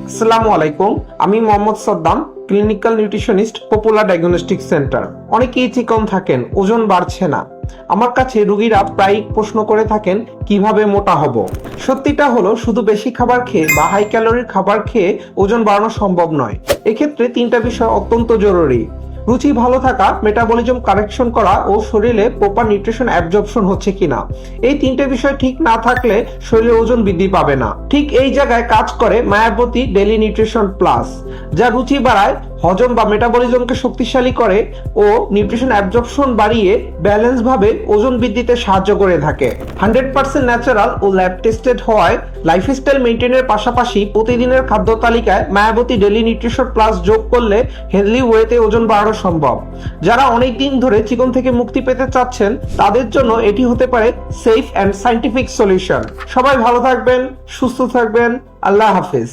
আসসালামু আলাইকুম, আমি Mohammad Saddam, clinical nutritionist, popular diagnostic centre. অনেকেই চিকন থাকেন, ওজন বাড়ছে না। আমার কাছে রোগীরা প্রায়ই প্রশ্ন করে থাকেন কিভাবে মোটা হব। সত্যিটা হলো শুধু বেশি খাবার খেয়ে বা হাই ক্যালোরির খাবার খেয়ে ওজন বাড়ানো সম্ভব নয়। এক্ষেত্রে তিনটা বিষয় অত্যন্ত জরুরি: রুচি ভালো থাকা, মেটাবলিজম কারেকশন করা ও শরীরে প্রপার নিউট্রিশন অ্যাবজর্পশন হচ্ছে কিনা। এই তিনটে বিষয় ঠিক না থাকলে শরীরে ওজন বৃদ্ধি পাবে না। ঠিক এই জায়গায় কাজ করে মায়াবতী ডেইলি নিউট্রিশন প্লাস, যা রুচি বাড়ায়, হজম বা মেটাবলিজমকে শক্তিশালী করে ও নিউট্রিশন অ্যাবজর্পশন বাড়িয়ে ব্যালেন্স ভাবে ওজন বৃদ্ধিতে সাহায্য করে থাকে। 100% ন্যাচারাল ও ল্যাব টেস্টেড হওয়ায় লাইফস্টাইল মেইনটেইনের পাশাপাশি প্রতিদিনের খাদ্য তালিকায় মায়াবতী ডেইলি নিউট্রিশন প্লাস যোগ করলে হেলদি ওয়েতে ওজন বাড়ানো সম্ভব। যারা অনেক দিন ধরে চিকন থেকে মুক্তি পেতে চাচ্ছেন, তাদের জন্য এটি হতে পারে সেফ অ্যান্ড সায়েন্টিফিক সলিউশন। সবাই ভালো থাকবেন, সুস্থ থাকবেন। আল্লাহ হাফেজ।